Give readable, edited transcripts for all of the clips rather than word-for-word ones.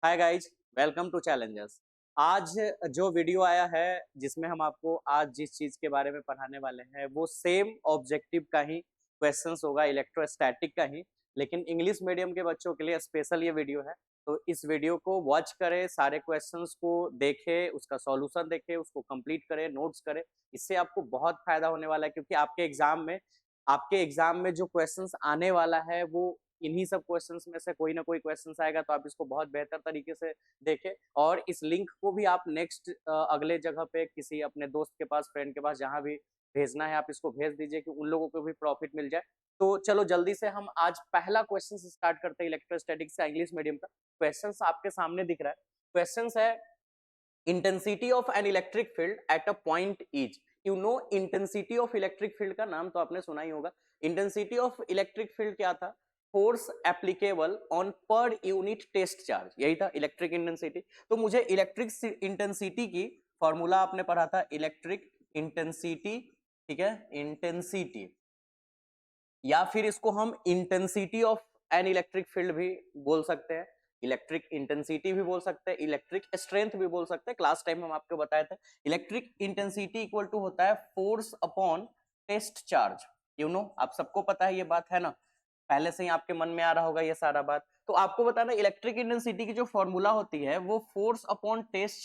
Hi guys, welcome to challengers. आज जो video आया है जिसमें हम आपको आज जिस चीज के बारे में पढ़ाने वाले हैं वो सेम ऑब्जेक्टिव का ही क्वेश्चंस होगा, इलेक्ट्रोस्टैटिक का ही, लेकिन इंग्लिश मीडियम के बच्चों के लिए स्पेशल ये वीडियो है। तो इस वीडियो को वॉच करें, सारे क्वेश्चंस को देखें, उसका सॉल्यूशन देखें, उसको कंप्लीट करें, नोट्स करें। इससे आपको बहुत फायदा होने वाला है क्योंकि आपके एग्जाम में जो क्वेश्चंस आने वाला है वो इन्हीं सब क्वेश्चंस में से कोई ना कोई क्वेश्चंस आएगा। तो आप इसको बहुत बेहतर तरीके से देखें और इस लिंक को भी आप नेक्स्ट अगले जगह पे किसी अपने दोस्त के पास, फ्रेंड के पास, जहां भी भेजना है आप इसको भेज दीजिए कि उन लोगों को भी प्रॉफिट मिल जाए। तो चलो जल्दी से हम आज पहला क्वेश्चन स्टार्ट करते हैं इलेक्ट्रोस्टैटिक्स का, इंग्लिश मीडियम का। क्वेश्चन आपके सामने दिख रहा है। क्वेश्चन है intensity of an electric field at a point is. You know intensity of electric field का नाम तो आपने सुना ही होगा। इंटेंसिटी ऑफ इलेक्ट्रिक फील्ड क्या था? Force applicable on per unit test charge, यही था इलेक्ट्रिक इंटेंसिटी। तो मुझे इलेक्ट्रिक इंटेंसिटी की फॉर्मूला आपने पढ़ा था, इलेक्ट्रिक इंटेंसिटी, ठीक है, इंटेंसिटी, या फिर इसको हम intensity of an electric field भी बोल सकते हैं, इलेक्ट्रिक इंटेंसिटी भी बोल सकते हैं, इलेक्ट्रिक स्ट्रेंथ भी बोल सकते हैं। क्लास टाइम हम आपको बताए थे इलेक्ट्रिक इंटेंसिटी इक्वल टू होता है force upon test charge. You know, आप सबको पता है ये बात, है ना? पहले से ही आपके मन में आ रहा होगा ये सारा बात। तो आपको बताना इलेक्ट्रिक इंटेंसिटी की जो फॉर्मूला होती है वो फोर्स अपॉन टेस्ट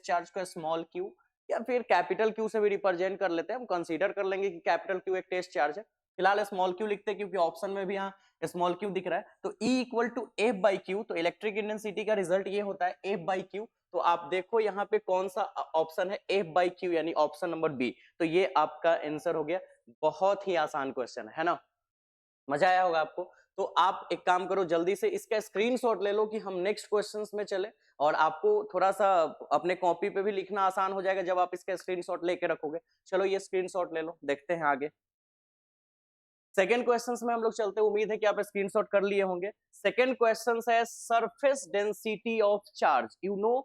चार्ज को स्मॉल क्यू या फिर कैपिटल क्यू से भी रिप्रेजेंट कर लेते हैं। हम कंसीडर कर लेंगे कि कैपिटल क्यू एक टेस्ट चार्ज है, फिलहाल स्मॉल क्यू लिखते हैं क्योंकि ऑप्शन में भी यहाँ स्मॉल क्यू दिख रहा है। तो E equal to F by Q, तो इलेक्ट्रिक इंटेंसिटी का रिजल्ट ये होता है एफ बाई क्यू। तो आप देखो यहाँ पे कौन सा ऑप्शन है, एफ बाई क्यू, यानी ऑप्शन नंबर बी। तो ये आपका आंसर हो गया। बहुत ही आसान क्वेश्चन है ना? मजा आया होगा आपको। तो आप एक काम करो, जल्दी से इसका स्क्रीनशॉट ले लो कि हम नेक्स्ट क्वेश्चंस में चले, और आपको थोड़ा सा अपने कॉपी पे भी लिखना आसान हो जाएगा जब आप इसका स्क्रीनशॉट लेके रखोगे। चलो ये स्क्रीनशॉट ले लो, देखते हैं आगे। सेकेंड क्वेश्चन में हम लोग चलते हैं, उम्मीद है कि आप स्क्रीनशॉट कर लिए होंगे। सेकेंड क्वेश्चन है surface density of charge. You know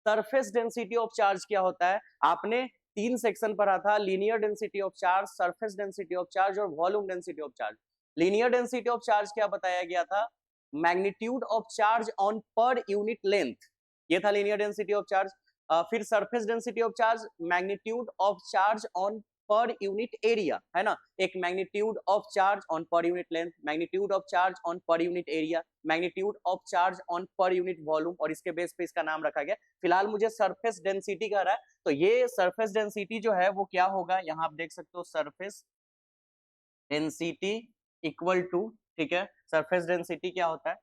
surface density of charge क्या होता है? आपने तीन सेक्शन पढ़ा था, linear density of charge, surface density of charge और volume density of charge. Linear density of charge क्या बताया गया था? Magnitude of charge on per unit length, ये था लीनियर डेंसिटी ऑफ चार्ज। फिर surface density of charge, magnitude of charge on per unit area, है ना? एक magnitude of charge on per unit length, magnitude of charge on per unit area, magnitude of charge on per unit volume, और इसके base पे इसका नाम रखा गया। फिलहाल मुझे सरफेस डेंसिटी कह रहा है, तो ये सरफेस डेंसिटी जो है वो क्या होगा, यहाँ आप देख सकते हो सरफेस डेंसिटी इक्वल टू, ठीक है, सरफेस डेंसिटी क्या होता है?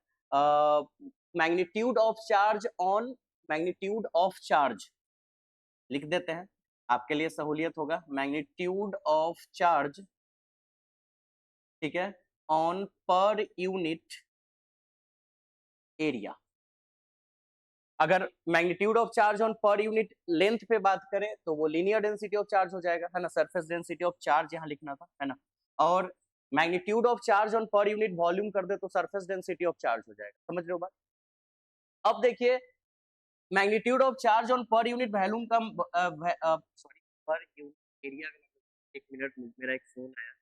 Magnitude of charge on, magnitude of charge लिख देते हैं, आपके लिए सहूलियत होगा। मैग्नीट्यूड ऑफ चार्ज, ठीक है, ऑन पर यूनिट एरिया। अगर magnitude of charge on per unit length पे बात करें तो वो लीनियर डेंसिटी ऑफ चार्ज हो जाएगा, है ना? सरफेस डेंसिटी ऑफ चार्ज यहाँ लिखना था, है ना? और magnitude of charge on per unit volume कर दे तो सरफेस डेंसिटी ऑफ चार्ज हो जाएगा। समझ रहे हो बात? अब देखिए, magnitude of charge on per unit volume का, सॉरी, पर यूनिट एरिया का मतलब, एक मिनट मेरा एक फोन आया।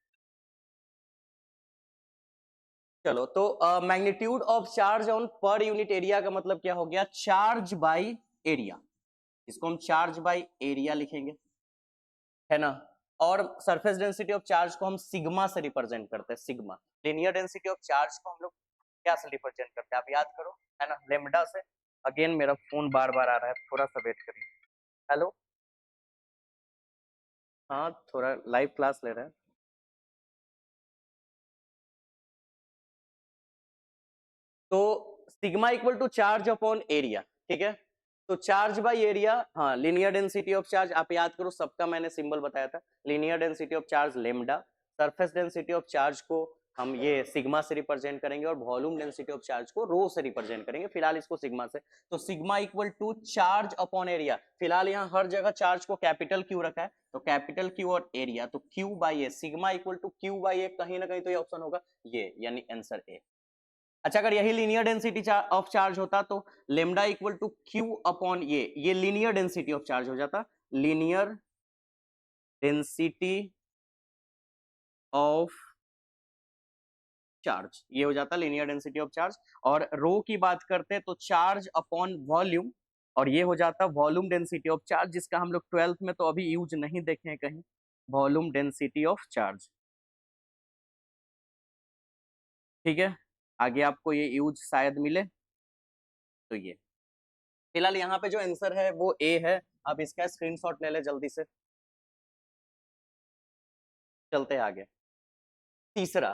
चलो, तो magnitude of charge on per unit area का मतलब क्या हो गया? Charge by area. इसको हम चार्ज बाय एरिया लिखेंगे, है ना? और सरफेस डेंसिटी ऑफ चार्ज को हम सिग्मा से रिप्रेजेंट करते हैं, sigma. Linear density of charge को हम लोग क्या से रिप्रेजेंट करते हैं, आप याद करो, है ना? लेमडा से। अगेन मेरा फोन बार बार आ रहा है, थोड़ा सा वेट करिए। हेलो, हाँ, थोड़ा लाइव क्लास ले रहे हैं। तो sigma equal to charge upon area, ठीक है? तो चार्ज बाय एरिया, हाँ, लीनियर डेंसिटी ऑफ चार्ज आप याद करो, सबका मैंने सिंबल बताया था। Linear density of charge lambda, surface density of charge को हम ये सिग्मा से रिप्रेजेंट करेंगे, और वॉल्यूम डेंसिटी ऑफ चार्ज को रो से रिप्रेजेंट करेंगे, फिलहाल इसको सिग्मा से। तो sigma equal to charge upon area, फिलहाल यहाँ हर जगह चार्ज को कैपिटल क्यू रखा है, तो कैपिटल क्यू और एरिया, तो Q by A, sigma equal to Q by A, कहीं ना कहीं तो ये ऑप्शन होगा ये, यानी आंसर ए। अच्छा, अगर यही लीनियर डेंसिटी ऑफ चार्ज होता तो lambda equal to Q upon ये लीनियर डेंसिटी ऑफ चार्ज हो जाता, लीनियर डेंसिटी ऑफ चार्ज, ये हो जाता है लीनियर डेंसिटी ऑफ चार्ज। और रो की बात करते हैं तो चार्ज अपॉन वॉल्यूम, और ये हो जाता है वॉल्यूम डेंसिटी ऑफ चार्ज, जिसका हम लोग 12th में तो अभी यूज नहीं देखे हैं कहीं, वॉल्यूम डेंसिटी ऑफ चार्ज। ठीक है, आगे आपको ये यूज शायद मिले, तो ये फिलहाल यहाँ पे जो आंसर है वो ए है। आप इसका स्क्रीनशॉट ले ले जल्दी से, चलते हैं आगे। तीसरा,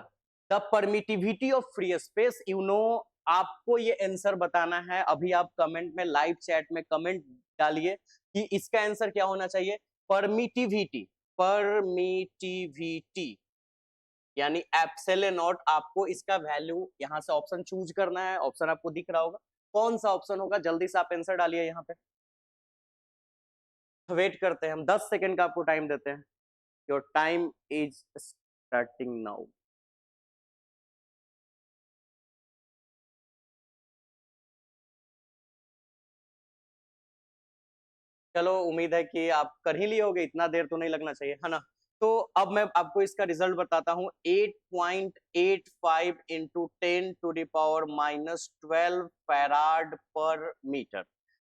the permittivity of free space, you know, आपको ये आंसर बताना है। अभी आप कमेंट में, लाइव चैट में कमेंट डालिए कि इसका आंसर क्या होना चाहिए। परमिटिविटी, परमिटिविटी यानी एप्सिलॉन नॉट। आपको इसका वैल्यू यहाँ से ऑप्शन चूज करना है, ऑप्शन आपको दिख रहा होगा, कौन सा ऑप्शन होगा, जल्दी से आप आंसर डालिए यहाँ पे। वेट करते हैं हम, 10 सेकेंड का आपको टाइम देते हैं। Your time is starting now. चलो, उम्मीद है कि आप कर ही लिए होगे, इतना देर तो नहीं लगना चाहिए, है ना। तो अब मैं आपको इसका रिजल्ट बताता हूँ। 8.85 इंटू 10⁻⁻12 फैराड पर मीटर।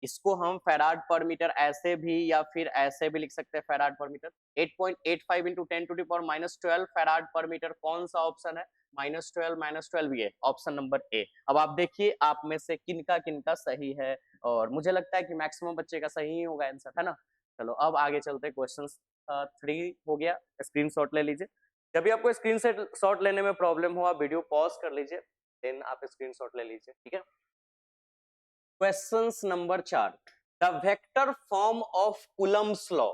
इसको हम फैराड पर मीटर ऐसे भी या फिर ऐसे भी लिख सकते हैं, फैराड पर मीटर। 8.85 इंटू 10⁻12 फैराड पर मीटर, कौन सा ऑप्शन है, -12 ये ऑप्शन नंबर ए। अब आप देखिए आप में से किनका किनका सही है, और मुझे लगता है कि मैक्सिमम बच्चे का सही ही होगा आंसर, है ना। चलो अब आगे चलते हैं। क्वेश्चन 3 हो गया, स्क्रीनशॉट ले लीजिए। जब भी आपको स्क्रीन शॉट लेने में प्रॉब्लम हो, आप वीडियो पॉज कर लीजिए, देन आप स्क्रीनशॉट ले लीजिए, ठीक है। Question number 4, the vector form of Coulomb's law.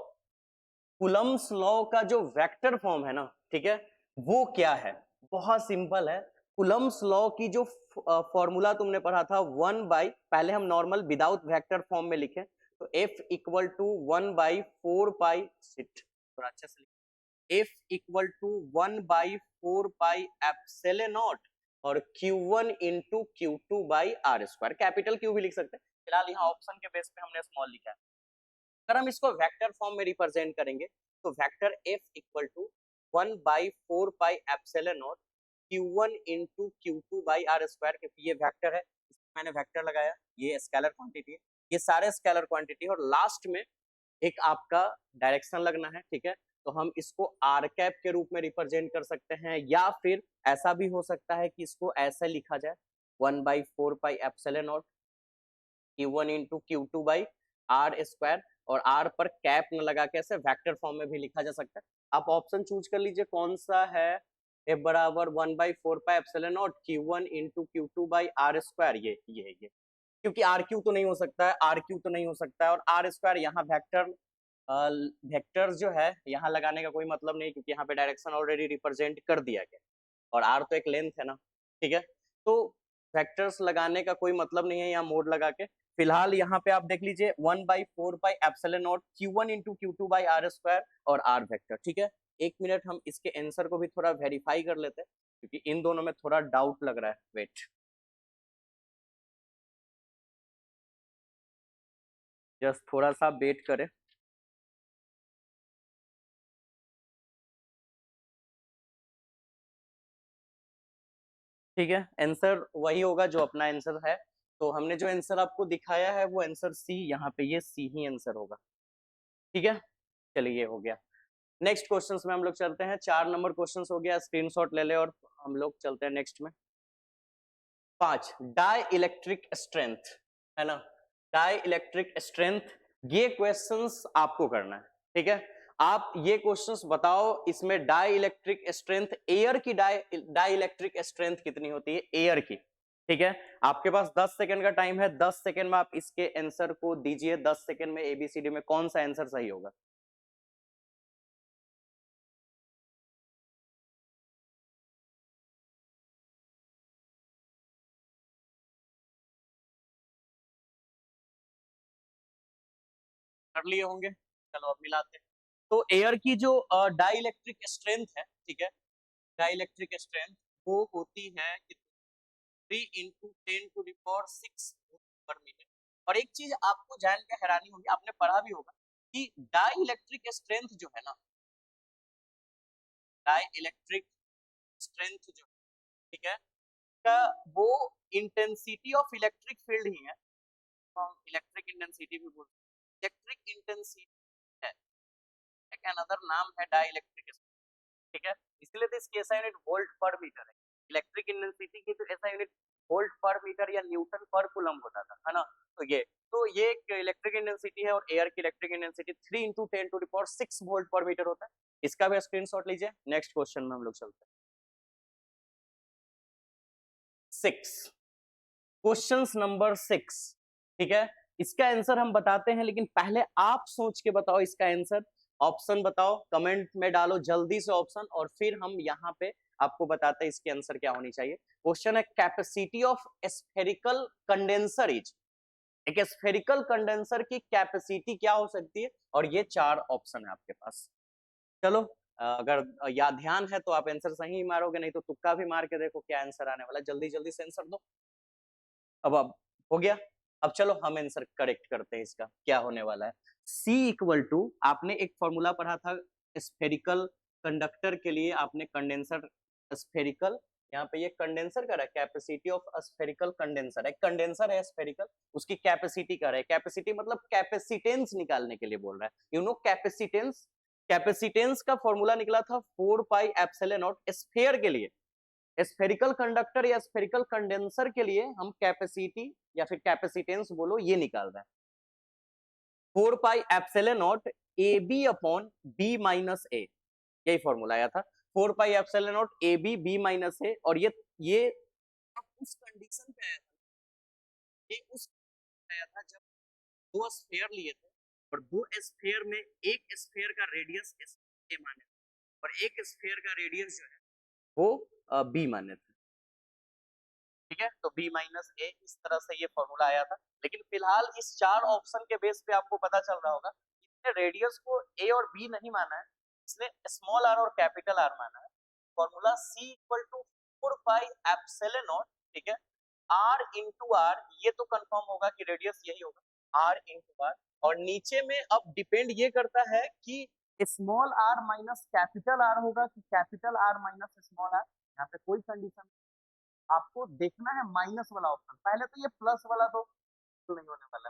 Coulomb's law का जो वेक्टर फॉर्म है ना, ठीक है, वो क्या है। बहुत सिंपल है। कूलम्स लॉ की जो फॉर्मूला तुमने पढ़ा था 1 बाई, पहले हम नॉर्मल विदाउट वेक्टर फॉर्म में लिखे, तो F इक्वल टू 1/4 पाई, थोड़ा अच्छे से लिखे, F equal to 1/4 pi epsilon naught, और Q1 into Q2/R²। Capital Q भी लिख सकते हैं, फिलहाल यहाँ ऑप्शन के बेस पे हमने स्मॉल लिखा है। अगर हम इसको वेक्टर फॉर्म में रिप्रेजेंट करेंगे तो vector F equal to 1/4 pi epsilon naught Q1 into Q2/R², क्योंकि ये वेक्टर है, मैंने वेक्टर लगाया, ये स्केलर क्वांटिटी है, ये सारे स्केलर क्वांटिटी, और लास्ट में एक आपका डायरेक्शन लगना है, ठीक है। तो हम इसको आर कैप के रूप में रिप्रेजेंट कर सकते हैं, या फिर ऐसा भी हो सकता है कि इसको ऐसे लिखा जाए 1/4 pi epsilon naught Q1 into Q2/R², और R पर कैप न लगा के ऐसे वेक्टर फॉर्म में भी लिखा जा सकता है। आप ऑप्शन चूज कर लीजिए कौन सा है। F बराबर 1/4 pi epsilon naught Q1 into Q2/R², ये क्योंकि आर क्यू तो नहीं हो सकता है, आर क्यू तो नहीं हो सकता है, और R² यहाँ वेक्टर, वेक्टर जो है यहाँ लगाने का कोई मतलब नहीं, क्योंकि यहाँ पे डायरेक्शन ऑलरेडी रिप्रेजेंट कर दिया गया, और आर तो एक लेंथ है ना, ठीक है। तो वेक्टर्स लगाने का कोई मतलब नहीं है यहाँ मोड लगा के। फिलहाल यहाँ पे आप देख लीजिए 1/4 pi epsilon naught Q1 into Q2/R² और आर वेक्टर, ठीक है। 1 मिनट हम इसके आंसर को भी थोड़ा वेरीफाई कर लेते हैं, क्योंकि इन दोनों में थोड़ा डाउट लग रहा है। वेट, जस्ट थोड़ा सा वेट करें। ठीक है, आंसर वही होगा जो अपना आंसर है। तो हमने जो आंसर आपको दिखाया है वो आंसर सी, यहाँ पे ये सी ही आंसर होगा, ठीक है। चलिए, ये हो गया। नेक्स्ट क्वेश्चंस में हम लोग चलते हैं। 4 नंबर क्वेश्चंस हो गया, स्क्रीनशॉट ले ले, और हम लोग चलते हैं नेक्स्ट में। 5, डाई इलेक्ट्रिक स्ट्रेंथ, है ना, डाई इलेक्ट्रिक स्ट्रेंथ, ये क्वेश्चंस आपको करना है, ठीक है। आप ये क्वेश्चंस बताओ, इसमें डाई इलेक्ट्रिक स्ट्रेंथ, एयर की डाई इलेक्ट्रिक स्ट्रेंथ कितनी होती है एयर की, ठीक है। आपके पास 10 सेकंड का टाइम है, 10 सेकंड में आप इसके आंसर को दीजिए। 10 सेकंड में एबीसीडी में कौन सा आंसर सही होगा। कर लिए होंगे, चलो अब मिलाते हैं। तो एयर की जो डाई इलेक्ट्रिक स्ट्रेंथ है, ठीक है, डाई इलेक्ट्रिक स्ट्रेंथ वो होती है 3 × 10⁶ पर मीटर। और एक चीज आपको जान के हैरानी होगी, आपने पढ़ा भी होगा कि डाई इलेक्ट्रिक स्ट्रेंथ जो है ना, डाई इलेक्ट्रिक स्ट्रेंथ जो, ठीक है, का वो इंटेंसिटी ऑफ इलेक्ट्रिक फील्ड ही है, तो हम इलेक्ट्रिक इंटेंसिटी भी बोलते हैं। इलेक्ट्रिक इंटेंसिटी है, एक अनदर नाम है डाइलेक्ट्रिक, ठीक है, इसलिए तो इसकी ऐसा यूनिट वोल्ट पर मीटर है। इलेक्ट्रिक इंटेंसिटी की तो ऐसा यूनिट वोल्ट पर मीटर या न्यूटन पर कूलम होता था, है ना। तो ये एक इलेक्ट्रिक इंटेंसिटी है, और एयर की इलेक्ट्रिक इंटेंसिटी 3 इंटू 10⁶ वोल्ट पर मीटर होता है। इसका भी स्क्रीनशॉट लीजिए। नेक्स्ट क्वेश्चन में हम लोग चलते हैं। 6, क्वेश्चन नंबर 6, ठीक है, इसका आंसर हम बताते हैं, लेकिन पहले आप सोच के बताओ इसका आंसर। ऑप्शन बताओ, कमेंट में डालो जल्दी से ऑप्शन, और फिर हम यहाँ पे आपको बताते हैं इसके आंसर क्या होनी चाहिए। क्वेश्चन है capacity of spherical condenser is, एक स्फेरिकल कंडेंसर की कैपेसिटी क्या हो सकती है, और ये 4 ऑप्शन है आपके पास। चलो, अगर याद ध्यान है तो आप आंसर सही मारोगे, नहीं तो तुक्का भी मार के देखो क्या आंसर आने वाला। जल्दी जल्दी से आंसर दो। अब हो गया। अब चलो हम आंसर करेक्ट करते हैं, इसका क्या होने वाला है। C इक्वल टू, आपने एक फॉर्मूला पढ़ा था स्फेरिकल कंडक्टर के लिए, आपने कंडेंसर स्फेरिकल, यहाँ पे ये कंडेंसर कर रहा है, कैपेसिटी ऑफ स्फेरिकल कंडेंसर, एक कंडेंसर है स्फेरिकल, उसकी कैपेसिटी कर रहा है। कैपेसिटी मतलब कैपेसिटेंस निकालने के लिए बोल रहा है। यू नो कैपेसिटेंस, कैपेसिटेंस का फॉर्मूला निकला था 4 पाई एप्सिलॉन नॉट स्फीयर के लिए। स्फेरिकल कंडक्टर या स्फेरिकल कंडेंसर के लिए हम कैपेसिटी या फिर कैपेसिटेंस बोलो, ये निकाल रहे हैं 4 pi epsilon naught A B upon B minus A, यही फॉर्मूला आया था 4 pi epsilon naught A B B minus A. और ये उस कंडीशन पे आया था, ये उस आया था जब 2 स्फीयर लिए थे, और 2 स्फीयर में एक स्फीयर का रेडियस ए माने और एक स्फीयर का रेडियस जो है वो बी माने थे, ठीक है। तो बी माइनस ए, इस तरह से ये फॉर्मूला आया था। लेकिन फिलहाल इस 4 ऑप्शन के बेस पे आपको पता चल रहा होगा, इसने रेडियस को ए और बी नहीं माना है, इसने स्मॉल आर और कैपिटल आर माना है। Formula C equal to 4 pi epsilon naught, ठीक है, आर इंटू आर, ये तो कंफर्म होगा कि रेडियस यही होगा, आर इंटू आर। और नीचे में अब डिपेंड ये करता है कि small R minus capital R होगा कि capital R minus small R. यहाँ पे कोई कंडीशन, आपको देखना है माइनस वाला ऑप्शन, पहले तो ये प्लस वाला तो नहीं होने वाला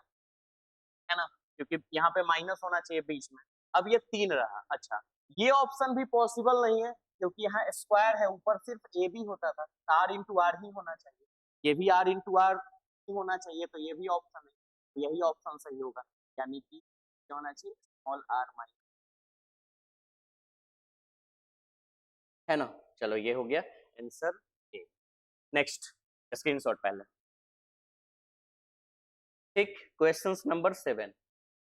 है ना, क्योंकि यहाँ पे माइनस होना चाहिए बीच में। अब ये 3 रहा। अच्छा, ये ऑप्शन भी पॉसिबल नहीं है, क्योंकि यहाँ स्क्वायर है, ऊपर सिर्फ ए बी होता था, आर इंटू आर ही होना चाहिए, ये भी आर इंटू आर ही होना चाहिए, तो ये भी ऑप्शन है, तो यही ऑप्शन सही होगा, यानी कि क्या होना चाहिए, स्मॉल आर माइनस, है ना। चलो ये हो गया आंसर ए। नेक्स्ट स्क्रीनशॉट पहले, ठीक, question number 7,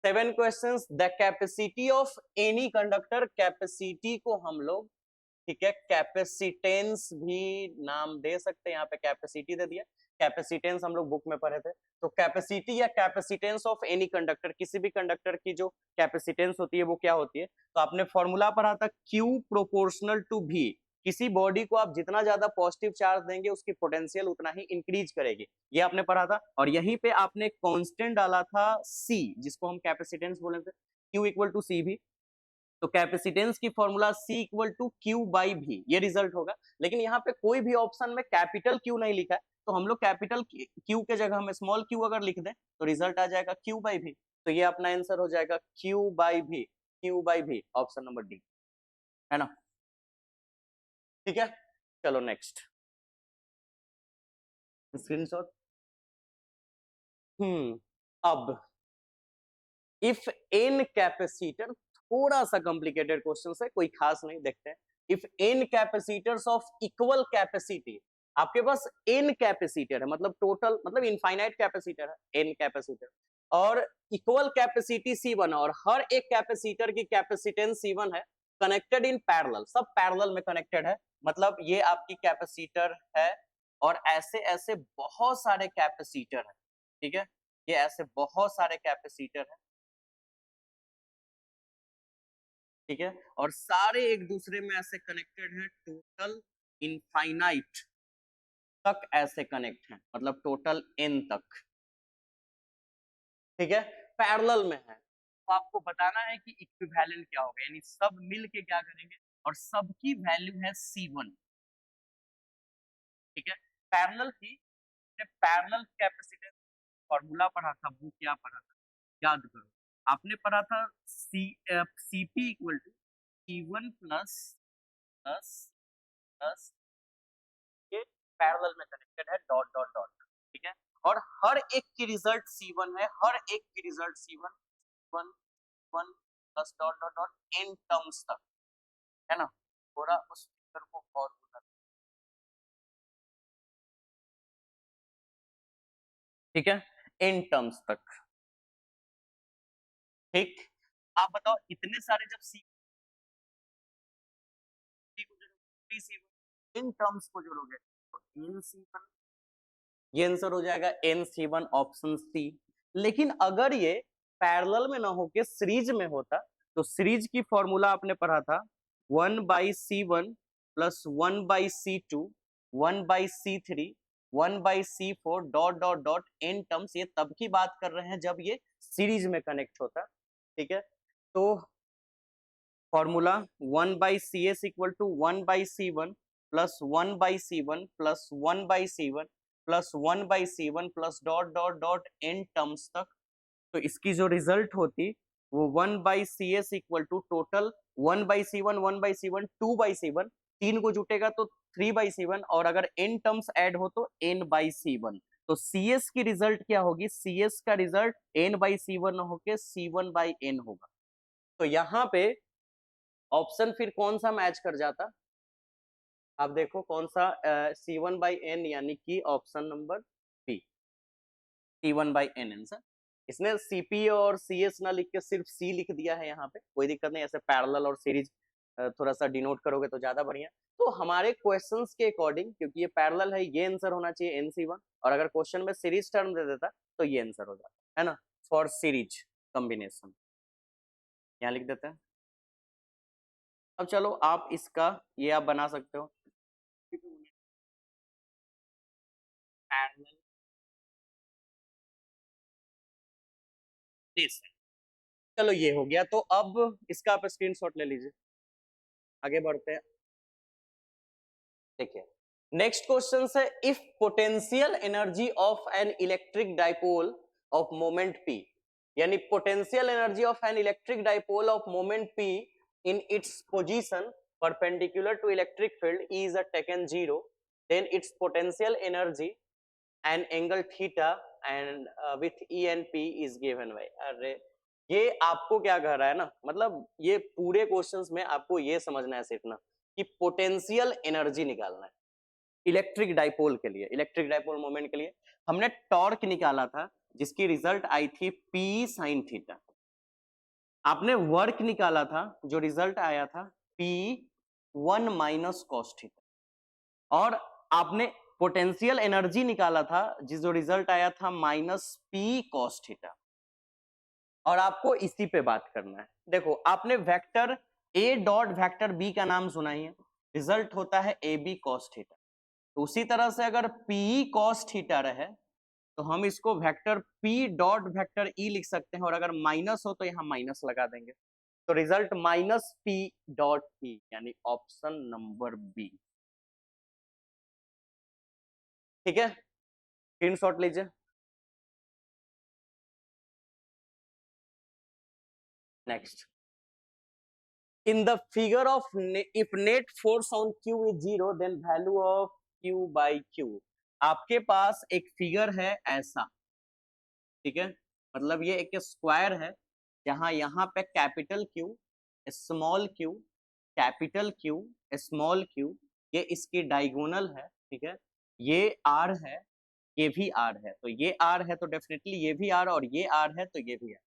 7 questions. The capacity of any conductor, capacity को हम लोग, ठीक है, कैपेसिटेंस भी नाम दे सकते हैं, यहाँ पे कैपेसिटी दे दिया, कैपेसिटेंस हम लोग बुक में पढ़े थे। तो कैपेसिटी या कैपेसिटेंस ऑफ एनी कंडक्टर, किसी भी कंडक्टर की जो कैपेसिटेंस होती है वो क्या होती है, तो आपने फॉर्मूला पढ़ा था Q प्रोपोर्शनल टू V। किसी बॉडी को आप जितना ज्यादा पॉजिटिव चार्ज देंगे उसकी पोटेंशियल उतना ही इंक्रीज करेगी, ये आपने पढ़ा था। और यहीं पे आपने कांस्टेंट डाला था C, जिसको हम कैपेसिटेंस बोले थे, Q इक्वल टू सी भी। तो कैपेसिटेंस की formula C equal to Q by V, ये रिजल्ट होगा। लेकिन यहाँ पे कोई भी ऑप्शन में कैपिटल Q नहीं लिखा है, तो हम लोग कैपिटल Q के जगह हम स्मॉल q अगर लिख दें तो रिजल्ट आ जाएगा Q बाई V। तो ये अपना आंसर हो जाएगा Q by V, Q by V, option number D, है ना। ठीक है, चलो नेक्स्ट स्क्रीनशॉट। अब इफ एन कैपेसिटर, थोड़ा सा कॉम्प्लिकेटेड क्वेश्चन है, कोई खास नहीं, देखते हैं। If N capacitors of equal capacity, आपके पास एन कैपेसिटर है, मतलब टोटल, मतलब इनफाइनाइट कैपेसिटर है एन कैपेसिटर, और इक्वल कैपेसिटी C1 और हर एक कैपेसिटर की कैपेसिटेंस C1 है, कनेक्टेड इन पैरेलल, सब पैरेलल में कनेक्टेड है। मतलब ये आपकी कैपेसिटर है, और ऐसे ऐसे बहुत सारे कैपेसिटर है, ठीक है, ये ऐसे बहुत सारे कैपेसिटर है, ठीक है, और सारे एक दूसरे में ऐसे कनेक्टेड हैं, टोटल इनफाइनाइट तक ऐसे कनेक्ट हैं, मतलब टोटल n तक, ठीक है, पैरेलल में है। तो आपको बताना है कि इक्विवेलेंट क्या होगा, यानी सब मिल के क्या करेंगे, और सबकी वैल्यू है C1, ठीक है। पैरेलल की पैरेलल कैपेसिटेंस फॉर्मूला पढ़ा था, वो क्या पढ़ा था याद करो। आपने पढ़ा था Cp equal to C1 plus plus plus, ये पैरेलल में कनेक्टेड है डॉट डॉट डॉट, ठीक है। और हर एक की रिजल्ट C1 है, हर एक की result C1 1 1 plus dot dot dot in terms तक, है ना। पूरा उस फिगर को और होता, ठीक है, इन टर्म्स तक। ठीक, आप बताओ इतने सारे जब सी को जोड़ोगे C1 इन टर्म्स को जोड़ोगे तो इन C1, ये आंसर हो जाएगा NC1 ऑप्शन सी। लेकिन अगर ये पैरेलल में ना होके सीरीज में होता, तो सीरीज की फॉर्मूला आपने पढ़ा था 1/C1 plus 1/C2 1/C3 1/C4 dot dot dot N terms. ये तब की बात कर रहे हैं जब ये सीरीज में कनेक्ट होता, ठीक है। तो formula 1/CS equal to 1/C1 plus 1/C1 plus 1/C1 plus 1/C1 plus dot dot dot N terms तक। तो इसकी जो रिजल्ट होती वो 1/CS equal to total 1/C1 1/C1 2/C1, तीन को जुटेगा तो 3/C1, और अगर n टर्म्स ऐड हो तो n/C1। तो CS की रिजल्ट क्या होगी, CS का रिजल्ट n/C1 होके C1/n होगा। तो यहाँ पे ऑप्शन फिर कौन सा मैच कर जाता, आप देखो कौन सा, C1/n, यानी कि option number B, C1/n answer. इसने CP और CS ना लिख के सिर्फ C लिख दिया है, यहाँ पे कोई दिक्कत नहीं, ऐसे पैरेलल और सीरीज थोड़ा सा डिनोट करोगे तो ज्यादा बढ़िया। तो हमारे क्वेश्चंस के अकॉर्डिंग, क्योंकि ये पैरेलल है, ये आंसर होना चाहिए NC1, और अगर क्वेश्चन में सीरीज टर्म दे देता तो ये आंसर हो जाता, है ना, फॉर सीरीज कॉम्बिनेशन, यहाँ लिख देते हैं। अब चलो आप इसका ये आप बना सकते हो, चलो ये हो गया। तो अब इसका आप स्क्रीनशॉट ले लीजिए, आगे बढ़ते हैं। देखिए नेक्स्ट क्वेश्चन है, if potential energy of an electric dipole of moment p, यानी potential energy of an electric dipole of moment p in its position perpendicular to electric field is taken 0, then its potential energy and angle theta and with E and P is given by। अरे ये आपको क्या कह रहा है ना, मतलब ये पूरे क्वेश्चंस में आपको ये समझना है सिर्फ ना कि पोटेंशियल एनर्जी निकालना है इलेक्ट्रिक डाइपोल के लिए, इलेक्ट्रिक डाइपोल मोमेंट के लिए। हमने टॉर्क निकाला था जिसकी रिजल्ट आई थी P sin थीटा, आपने वर्क निकाला था जो रिजल्ट आया था P1 माइनस कॉस थीटा, और आपने पोटेंशियल एनर्जी निकाला था जिस जो रिजल्ट आया था -P cos थीटा, और आपको इसी पे बात करना है। देखो आपने vector A dot vector B का नाम सुना ही है, रिजल्ट होता है AB cos थीटा। तो उसी तरह से अगर PE cos थीटा रहे तो हम इसको vector P dot vector E लिख सकते हैं, और अगर माइनस हो तो यहाँ माइनस लगा देंगे, तो रिजल्ट -P डॉट E, यानी ऑप्शन नंबर बी, ठीक है। स्क्रीनशॉट लीजिए। Next, in the figure of if net force on q is 0 then value of q by q, आपके पास एक फिगर है ऐसा, ठीक है, मतलब ये एक स्क्वायर है जहां यहाँ पे capital Q small q capital Q small q, ये इसकी डायगोनल है, ठीक है, ये R है, ये भी R है, तो ये R है तो डेफिनेटली ये भी R, और ये R है तो ये भी R,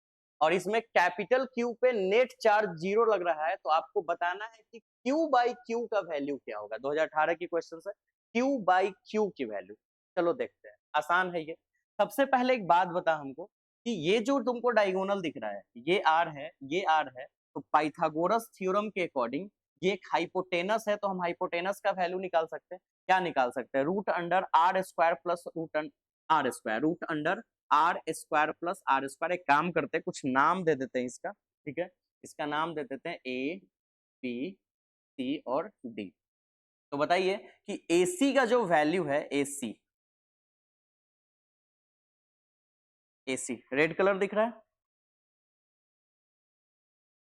और इसमें कैपिटल Q पे नेट चार्ज 0 लग रहा है। तो आपको बताना है कि Q बाई Q का वैल्यू क्या होगा, 2018 की क्वेश्चन है, Q बाई Q की वैल्यू। चलो देखते हैं, आसान है ये। सबसे पहले एक बात बता हमको कि ये जो तुमको डायगोनल दिख रहा है, ये R है, ये R है, तो पाइथागोरस थ्योरम के अकॉर्डिंग ये एक हाइपोटेनस है, तो हम हाइपोटेनस का वैल्यू निकाल सकते हैं। क्या निकाल सकते हैं, root under R square plus root R square, root under R square plus R square. एक काम करते हैं, कुछ नाम दे देते हैं इसका, ठीक है, इसका नाम दे देते हैं A B C और D, तो बताइए कि AC का जो वैल्यू है, AC रेड कलर दिख रहा है,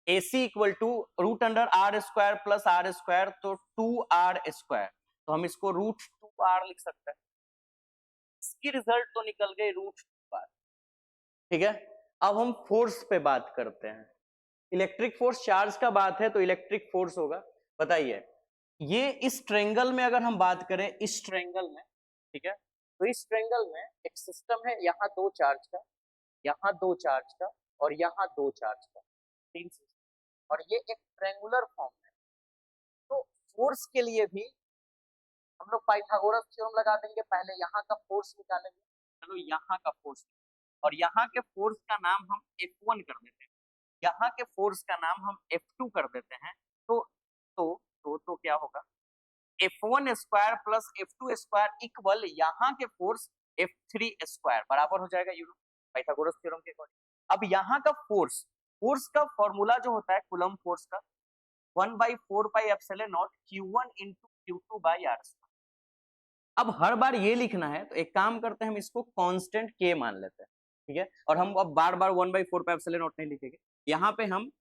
AC equal to root under R square plus R square, तो 2r स्क्वायर, तो हम इसको रूट 2r लिख सकते हैं। इसकी रिजल्ट तो निकल गई रूट 2r। ठीक है, अब हम फोर्स पे बात करते हैं। इलेक्ट्रिक फोर्स, चार्ज का बात है तो इलेक्ट्रिक फोर्स होगा। बताइए, ये इस ट्रायंगल में अगर हम बात करें, इस ट्रायंगल में, ठीक है, तो इस ट्रायंगल में एक सिस्टम है, यहाँ 2 चार्ज का, यहाँ 2 चार्ज का, और यहाँ 2 चार्ज का, 3 सिस्टम, और ये एक ट्रायंगुलर फॉर्म है। तो फोर्स के लिए भी हम लोग पाइथागोरस थ्योरम लगा देंगे, पहले यहाँ का फोर्स निकालेंगे। चलो यहाँ का फोर्स, और यहाँ के फोर्स का नाम हम F1 कर देते हैं, यहाँ के फोर्स का नाम हम F2 कर देते हैं। तो क्या होगा, F1 square plus F2 square equal यहाँ के फोर्स F3 स्क्वायर बराबर हो जाएगा पाइथागोरस थ्योरम के अकॉर्डिंग। अब यहाँ का फोर्स का फॉर्मूला जो होता है कूलम्ब फोर्स का, 1/4 pi epsilon naught Q1 into Q2 by r square. अब हर बार ये लिखना है तो एक काम करते हैं, हम इसको कांस्टेंट K मान लेते हैं, ठीक है, और हम अब बार बार 1/4 पाई एप्सिलॉन नॉट नहीं लिखेंगे, यहाँ पे हम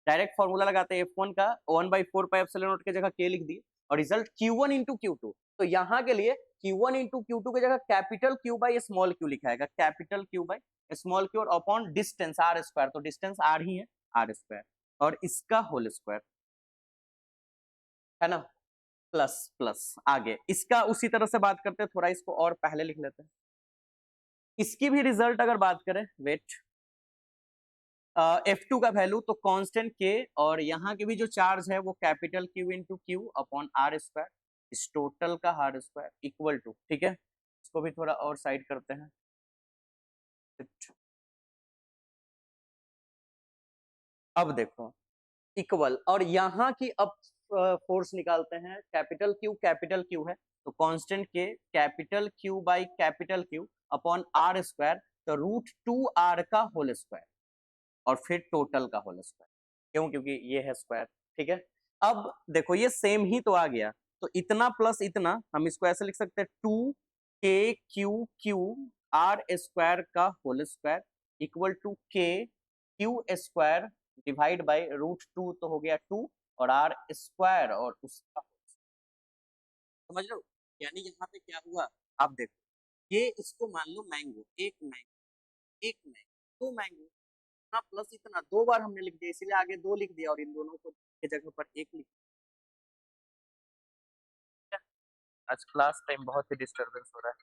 डायरेक्ट फॉर्मूला लगाते हैं F1 का, 1/4 पाई एप्सिलॉन नॉट की जगह K लिख दिए, और रिजल्ट Q1 into Q2। तो यहाँ के लिए Q1 into Q2 की जगह capital Q by small q लिखा है, capital Q by small q और अपॉन डिस्टेंस r स्क्वायर, तो डिस्टेंस r ही है, r स्क्वायर, और इसका होल स्क्वायर, है ना, प्लस प्लस आगे इसका उसी तरह से बात करते हैं, थोड़ा इसको और पहले लिख लेते हैं। इसकी भी रिजल्ट अगर बात करें, वेट, F2 का वैल्यू तो कांस्टेंट K, और यहाँ के भी जो चार्ज है वो capital Q into Q upon r square, इस टोटल का r स्क्वायर इक्वल टू, ठीक है, इसको भी थोड़ा और साइड करते हैं। अब देखो इक्वल, और यहाँ की अब फोर्स निकालते हैं, कैपिटल Q है तो constant K capital Q by capital Q upon r square, तो रूट 2r का होल स्क्वायर, और फिर टोटल का होल स्क्वायर, क्यों, क्योंकि ये है स्क्वायर, ठीक है। अब देखो ये सेम ही तो आ गया, तो इतना प्लस इतना हम इसको ऐसे लिख सकते हैं, 2KQQ r स्क्वायर का whole square equal to KQ square divide by root 2, तो हो गया 2 और r स्क्वायर और उसका, समझ लो, यानी यहाँ पे क्या हुआ, आप देखो, ये इसको मान लो मैंगो, एक मैंगो, दो मैंगो, इतना प्लस इतना, 2 बार हमने लिख दिया, इसलिए आगे 2 लिख दिया, और इन दोनों को की जगह पर 1 लिख दिया। आज क्लास टाइम बहुत ही डिस्टरबेंस हो रहा है,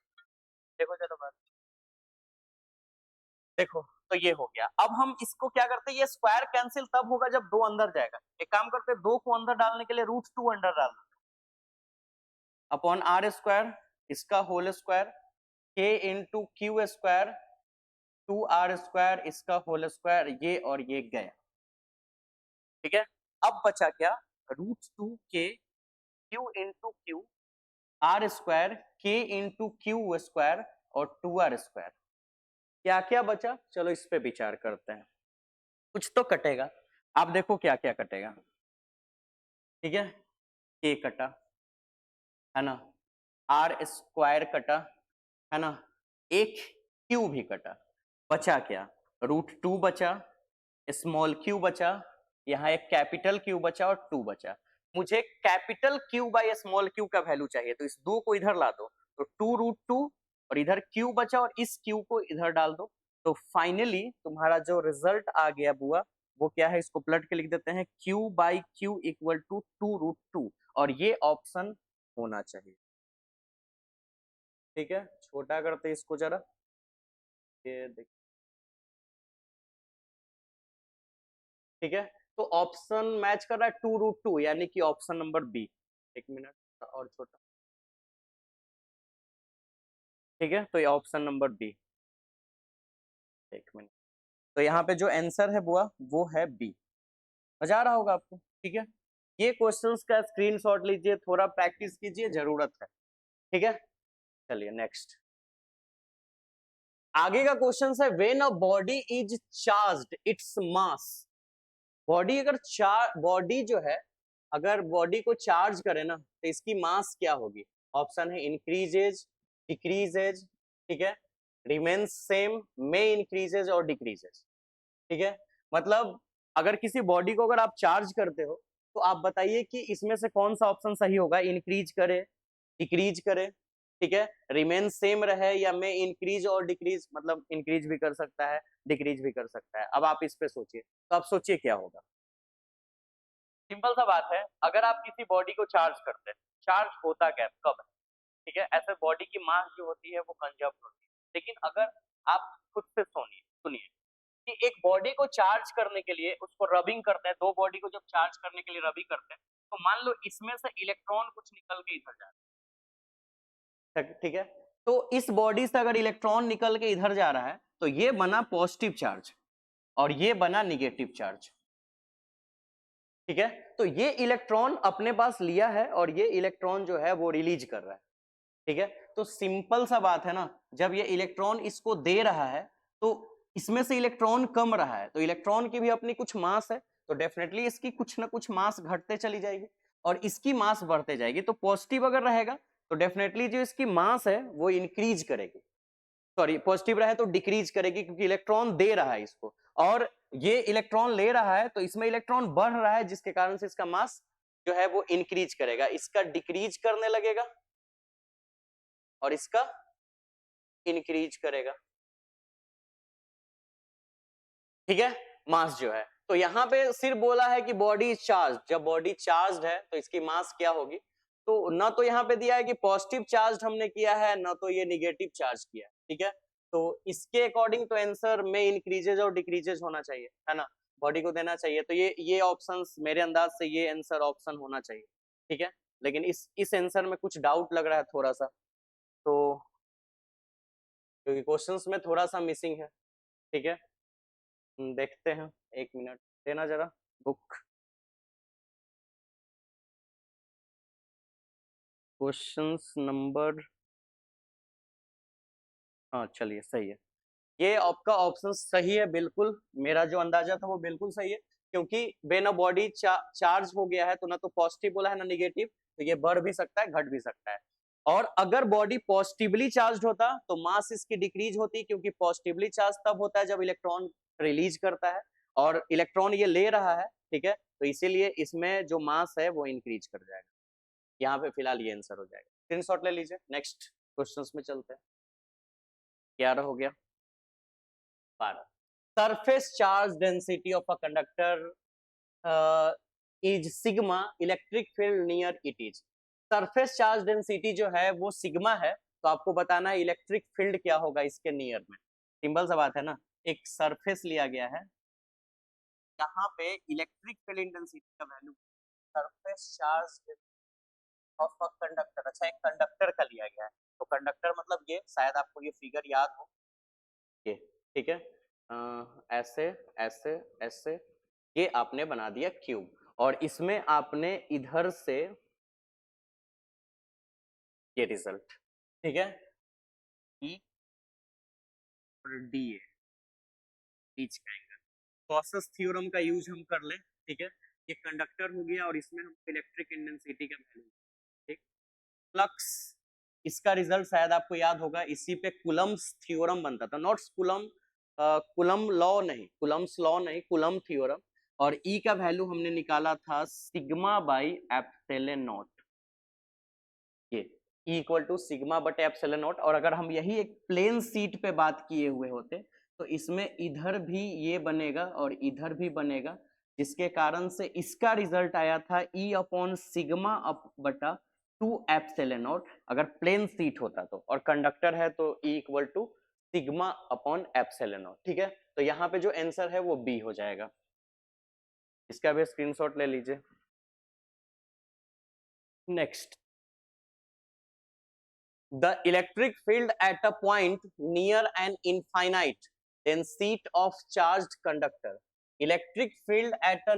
देखो चलो बात, देखो, तो ये हो गया। अब हम इसको क्या करते हैं, ये स्क्वायर कैंसिल तब होगा जब 2 अंदर जाएगा, एक काम करते हैं, 2 को अंदर डालने के लिए रूट 2 अंदर डाल अपॉन r स्क्वायर, इसका whole square, K into Q square 2r square, इसका होल स्क्वायर, ये और ये गया, ठीक है। अब बचा क्या, root 2K Q into Q r square, K into Q square और 2r स्क्वायर, क्या क्या बचा, चलो इस पे विचार करते हैं। कुछ तो कटेगा, आप देखो क्या क्या कटेगा, ठीक है, K कटा, है ना, r स्क्वायर कटा, है ना, एक Q भी कटा, बचा क्या, रूट 2 बचा, स्मॉल q बचा, यहाँ एक कैपिटल Q बचा और 2 बचा। मुझे capital Q by small q का वैल्यू चाहिए, तो इस 2 को इधर ला दो, तो 2 रूट 2, और इधर Q बचा और इस Q को इधर डाल दो, तो फाइनली तुम्हारा जो रिजल्ट आ गया बुआ, वो क्या है, इसको पलट के लिख देते हैं, Q by Q equal to 2 root 2, और ये ऑप्शन होना चाहिए, ठीक है। छोटा करते इसको जरा, ये देख, ठीक है, तो ऑप्शन मैच कर रहा है 2 रूट 2, यानी कि ऑप्शन नंबर बी। एक मिनट और छोटा, ठीक है, तो ये ऑप्शन नंबर बी, एक मिनट, तो यहाँ पे जो आंसर है बुआ वो है बी। मजा आ रहा होगा आपको, ठीक है। ये क्वेश्चंस का स्क्रीनशॉट लीजिए, थोड़ा प्रैक्टिस कीजिए, जरूरत है, ठीक है। चलिए नेक्स्ट, आगे का क्वेश्चन है, when a body is charged its mass, body अगर बॉडी जो है अगर बॉडी को चार्ज करे ना तो इसकी मास क्या होगी? ऑप्शन है इंक्रीजेज, डिक्रीजेज, ठीक है, रिमेन्स सेम, मे इंक्रीजेज और डिक्रीजेज, ठीक है। मतलब अगर किसी बॉडी को अगर आप चार्ज करते हो तो आप बताइए कि इसमें से कौन सा ऑप्शन सही होगा? इंक्रीज करे, डिक्रीज करे, ठीक है, रिमेन सेम रहे, या में इंक्रीज और डिक्रीज, मतलब इंक्रीज भी कर सकता है, डिक्रीज भी कर सकता है। अब आप इस पे सोचिए, तो आप सोचिए क्या होगा। सिंपल सा बात है, अगर आप किसी बॉडी को चार्ज करते हैं, चार्ज होता क्या कब है, ठीक है, ऐसे बॉडी की मास जो होती है वो कंजर्व होती है। लेकिन अगर आप खुद से सुनिए सुनिए कि एक बॉडी को चार्ज करने के लिए उसको रबिंग करते हैं, दो बॉडी को जब चार्ज करने के लिए रबिंग करते हैं, तो मान लो इसमें से इलेक्ट्रॉन कुछ निकल के इधर जा रहा है, ठीक है, तो इस बॉडी से अगर इलेक्ट्रॉन निकल के इधर जा रहा है तो ये बना पॉजिटिव चार्ज और ये बना निगेटिव चार्ज, ठीक है। तो ये इलेक्ट्रॉन अपने पास लिया है और ये इलेक्ट्रॉन जो है वो रिलीज कर रहा है, ठीक है। तो सिंपल सा बात है ना, जब ये इलेक्ट्रॉन इसको दे रहा है तो इसमें से इलेक्ट्रॉन कम रहा है, तो इलेक्ट्रॉन की भी अपनी कुछ मास है, तो डेफिनेटली इसकी कुछ ना कुछ मास घटते चली जाएगी और इसकी मास बढ़ते जाएगी। तो पॉजिटिव अगर रहेगा तो डेफिनेटली जो इसकी मास है वो इंक्रीज करेगी, सॉरी पॉजिटिव रहे तो डिक्रीज करेगी, क्योंकि इलेक्ट्रॉन दे रहा है इसको और ये इलेक्ट्रॉन ले रहा है, तो इसमें इलेक्ट्रॉन बढ़ रहा है जिसके कारण से इसका मास जो है वो इंक्रीज करेगा, इसका डिक्रीज करने लगेगा और इसका इंक्रीज करेगा, ठीक है, मास जो है। तो यहाँ पे सिर्फ बोला है कि बॉडी चार्ज, जब बॉडी चार्ज है तो इसकी मास क्या होगी, तो ना तो यहाँ पे दिया है कि पॉजिटिव चार्ज हमने किया है, ना तो ये निगेटिव चार्ज किया है, ठीक है। तो इसके अकॉर्डिंग तो आंसर में इंक्रीजेज और डिक्रीजेज होना चाहिए, है ना, बॉडी को देना चाहिए, तो ये ऑप्शंस मेरे अंदाज से ये आंसर ऑप्शन होना चाहिए, ठीक है। लेकिन इस आंसर में कुछ डाउट लग रहा है थोड़ा सा, तो क्योंकि क्वेश्चंस में थोड़ा सा मिसिंग है, ठीक है। देखते हैं, एक मिनट देना जरा बुक। क्वेश्चंस नंबर, हाँ चलिए सही है, ये आपका ऑप्शन सही है बिल्कुल, मेरा जो अंदाजा था वो बिल्कुल सही है, क्योंकि वेन अ बॉडी चार्ज हो गया है तो ना तो पॉजिटिव बोला है ना निगेटिव, तो ये बढ़ भी सकता है घट भी सकता है। और अगर बॉडी पॉजिटिवली चार्ज होता तो मास इसकी डिक्रीज होती, क्योंकि पॉजिटिवली चार्ज तब होता है जब इलेक्ट्रॉन रिलीज करता है और इलेक्ट्रॉन ये ले रहा है, ठीक है, तो इसीलिए इसमें जो मास है वो इंक्रीज कर जाएगा। यहाँ पे फिलहाल ये आंसर हो जाएगा, स्क्रीनशॉट ले लीजिए, नेक्स्ट क्वेश्चंस में चलते हैं। 11 हो गया, 12, surface charge density of a conductor is sigma, electric field near it is। Surface charge density जो है वो सिग्मा है, तो आपको बताना है इलेक्ट्रिक फील्ड क्या होगा इसके नियर में। सिंपल सा बात है ना, एक सरफेस लिया गया है, यहाँ पे इलेक्ट्रिक फील्ड इंटेंसिटी का value surface charge of a conductor, अच्छा एक कंडक्टर का लिया गया है, तो कंडक्टर मतलब ये, शायद आपको ये फिगर याद हो, ये ठीक है, ऐसे ऐसे ऐसे ये आपने बना दिया क्यूब और इसमें आपने इधर से ये रिजल्ट, ठीक है, ई और डी ए बीच का एंगल, गॉसेस थ्योरम का यूज हम कर ले, ठीक है, ये कंडक्टर हो गया और इसमें हम इलेक्ट्रिक इंटेंसिटी का वैल्यू, ठीक, फ्लक्स, इसका रिजल्ट शायद आपको याद होगा, इसी पे कुलम्स थ्योरम बनता था, नॉट कुलम, कुलम लॉ नहीं, कुलम्स लॉ नहीं, कुलम थ्योरम, और ई का वैल्यू हमने निकाला था सिग्मा बाई एप्सिलॉन नॉट, ये ई इक्वल टू सिग्मा बटे एप्सिलॉन नॉट। और अगर हम यही एक प्लेन सीट पे बात किए हुए होते तो इसमें इधर भी ये बनेगा और इधर भी बनेगा, जिसके कारण से इसका रिजल्ट आया था ई अपॉन सिग्मा अप बटा 2 एप्सिलॉन नॉट, अगर प्लेन सीट होता तो, और कंडक्टर है तो E equal to sigma upon epsilon naught, ठीक है। तो यहाँ पे जो आंसर है वो बी हो जाएगा, इसका भी स्क्रीनशॉट ले लीजिए। Next, the electric field at a point near an infinite then sheet of charged conductor, electric field at a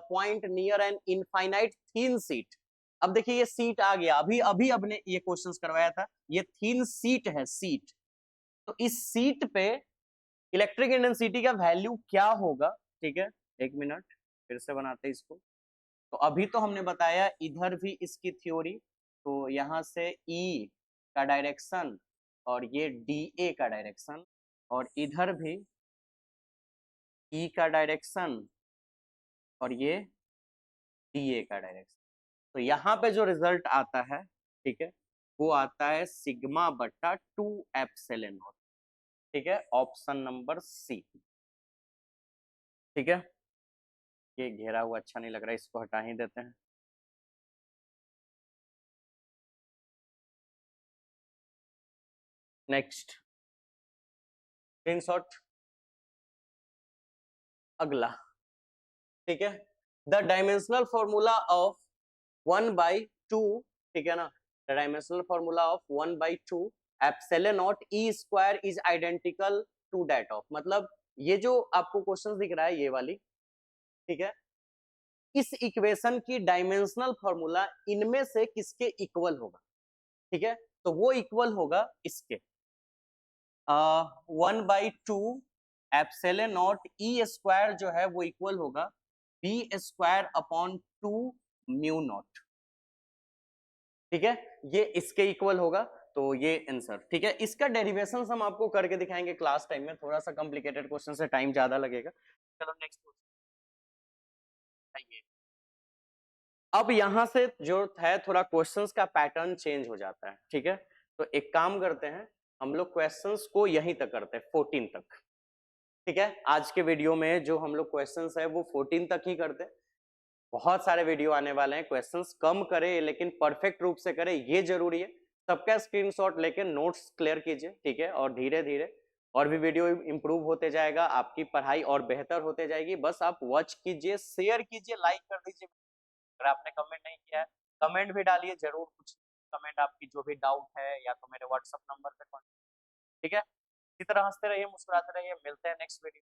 point near an infinite thin sheet। अब देखिए ये सीट आ गया, अभी अभी आपने ये क्वेश्चंस करवाया था, ये थीन सीट है, सीट, तो इस सीट पे इलेक्ट्रिक इंटेंसिटी का वैल्यू क्या होगा, ठीक है, एक मिनट फिर से बनाते हैं इसको, तो अभी तो हमने बताया इधर भी इसकी थ्योरी, तो यहाँ से ई का डायरेक्शन और ये डी ए का डायरेक्शन, और इधर भी ई का डायरेक्शन और ये डी ए का डायरेक्शन। तो यहाँ पे जो रिजल्ट आता है, ठीक है, वो आता है सिग्मा बटा 2 एप्सिलॉन नॉट। ठीक है, ऑप्शन नंबर सी। ठीक है, ये घेरा हुआ अच्छा नहीं लग रहा है, इसको हटा ही देते हैं। नेक्स्ट स्क्रीनशॉट, अगला। ठीक है, द डायमेंशनल फॉर्मूला ऑफ 1/2, ठीक है ना, the dimensional formula of 1/2 epsilon naught E square is identical to that of, मतलब ये जो आपको क्वेश्चन दिख रहा है ये वाली, ठीक है, इस इक्वेशन की डायमेंशनल फॉर्मूला इनमें से किसके इक्वल होगा? ठीक है, तो वो इक्वल होगा इसके 1/2 एप्सिलॉन नॉट ई स्क्वायर जो है वो इक्वल होगा B square upon 2 mu naught. ठीक है, ये इसके इक्वल होगा, तो ये आंसर। ठीक है, इसका डेरिवेशन हम आपको करके दिखाएंगे क्लास टाइम में, थोड़ा सा कॉम्प्लिकेटेड क्वेश्चन से टाइम ज्यादा लगेगा। चलो नेक्स्ट क्वेश्चन आइए। अब यहाँ से जो है थोड़ा क्वेश्चंस का पैटर्न चेंज हो जाता है। ठीक है, तो एक काम करते हैं, हम लोग क्वेश्चंस को यहीं तक करते हैं 14 तक। ठीक है, आज के वीडियो में जो हम लोग क्वेश्चंस है वो 14 तक ही करते हैं। बहुत सारे वीडियो आने वाले हैं, क्वेश्चंस कम करें लेकिन परफेक्ट रूप से करें, ये जरूरी है। सबका स्क्रीनशॉट लेके नोट्स क्लियर कीजिए। ठीक है, और धीरे धीरे और भी वीडियो इंप्रूव होते जाएगा, आपकी पढ़ाई और बेहतर होते जाएगी। बस आप वॉच कीजिए, शेयर कीजिए, लाइक कर दीजिए। अगर आपने कमेंट नहीं किया है, कमेंट भी डालिए जरूर, कुछ कमेंट आपकी जो भी डाउट है या तो मेरे व्हाट्सएप नंबर पे। ठीक है, इसी तरह हंसते रहिए, मुस्कुराते रहिए, मिलते हैं नेक्स्ट वीडियो।